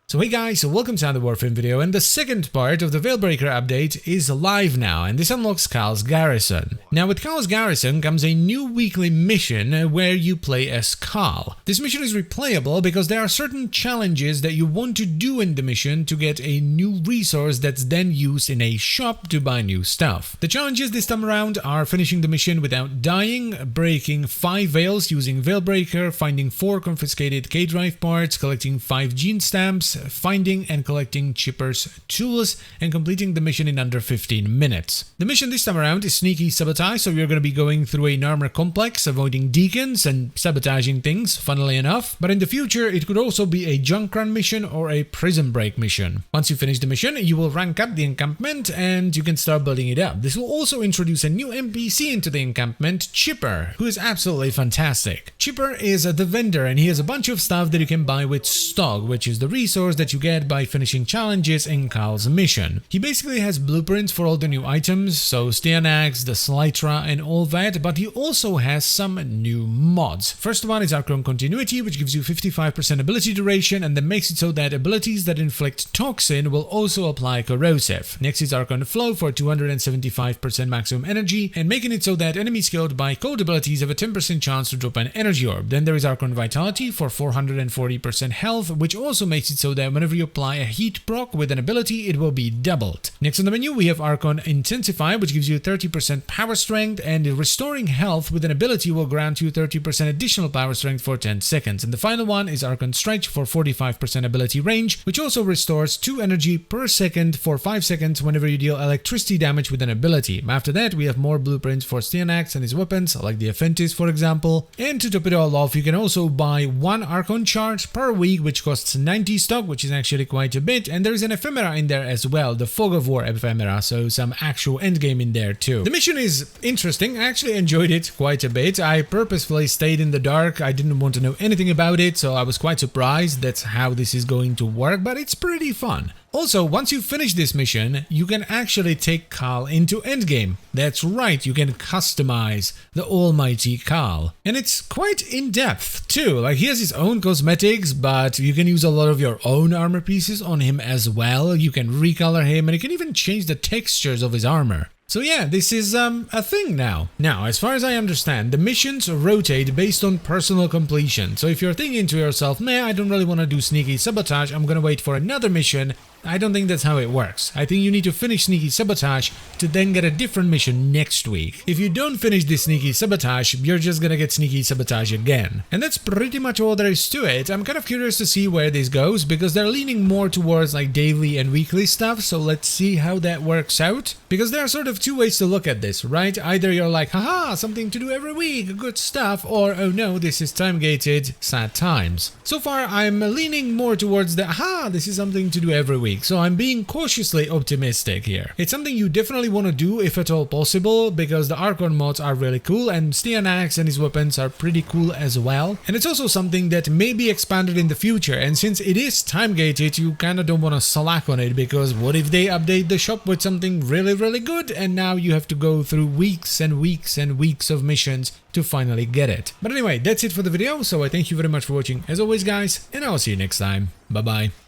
So hey guys, welcome to another Warframe video, and the second part of the Veilbreaker update is live now, and this unlocks Kahl's Garrison. Now with Kahl's Garrison comes a new weekly mission where you play as Kahl. This mission is replayable because there are certain challenges that you want to do in the mission to get a new resource that's then used in a shop to buy new stuff. The challenges this time around are finishing the mission without dying, breaking 5 veils using Veilbreaker, finding 4 confiscated K-Drive parts, collecting 5 gene stamps, finding and collecting Chipper's tools, and completing the mission in under 15 minutes. The mission this time around is sneaky sabotage, so you're going to be going through an armor complex, avoiding deacons and sabotaging things, funnily enough. But in the future, it could also be a junk run mission or a prison break mission. Once you finish the mission, you will rank up the encampment and you can start building it up. This will also introduce a new NPC into the encampment, Chipper, who is absolutely fantastic. Chipper is the vendor and he has a bunch of stuff that you can buy with stock, which is the resource that you get by finishing challenges in Kahl's mission. He basically has blueprints for all the new items, so Stianax, the Slytra and all that, but he also has some new mods. First one is Archon Continuity, which gives you 55% ability duration and then makes it so that abilities that inflict toxin will also apply corrosive. Next is Archon Flow for 275% maximum energy and making it so that enemies killed by cold abilities have a 10% chance to drop an energy orb. Then there is Archon Vitality for 440% health, which also makes it so that whenever you apply a heat proc with an ability, it will be doubled. Next on the menu, we have Archon Intensify, which gives you 30% power strength, and restoring health with an ability will grant you 30% additional power strength for 10 seconds. And the final one is Archon Stretch for 45% ability range, which also restores 2 energy per second for 5 seconds whenever you deal electricity damage with an ability. After that, we have more blueprints for Stianax and his weapons, like the Aphentis for example. And to top it all off, you can also buy 1 Archon charge per week, which costs 90 stock, which is actually quite a bit, and there's an ephemera in there as well, the Fog of War ephemera, so some actual endgame in there too. The mission is interesting. I actually enjoyed it quite a bit. I purposefully stayed in the dark. I didn't want to know anything about it, so I was quite surprised that's how this is going to work, but it's pretty fun. Also, once you finish this mission, you can actually take Kahl into endgame. That's right, you can customize the almighty Kahl. And it's quite in-depth too, like he has his own cosmetics, but you can use a lot of your own armor pieces on him as well. You can recolor him and you can even change the textures of his armor. So yeah, this is a thing now. Now, as far as I understand, the missions rotate based on personal completion. So if you're thinking to yourself, nah, I don't really want to do sneaky sabotage, I'm gonna wait for another mission, I don't think that's how it works. I think you need to finish sneaky sabotage to then get a different mission next week. If you don't finish this sneaky sabotage, you're just gonna get sneaky sabotage again. And that's pretty much all there is to it. I'm kind of curious to see where this goes because they're leaning more towards like daily and weekly stuff, so let's see how that works out. Because there are sort of 2 ways to look at this, right? Either you're like, haha, something to do every week, good stuff, or oh no, this is time-gated, sad times. So far, I'm leaning more towards the, aha, this is something to do every week. So I'm being cautiously optimistic here. It's something you definitely want to do if at all possible, because the Archon mods are really cool and Stianax and his weapons are pretty cool as well. And it's also something that may be expanded in the future, and since it is time-gated, you kind of don't want to slack on it, because what if they update the shop with something really good and now you have to go through weeks and weeks and weeks of missions to finally get it. But anyway, that's it for the video, so I thank you very much for watching as always guys, and I'll see you next time. Bye bye.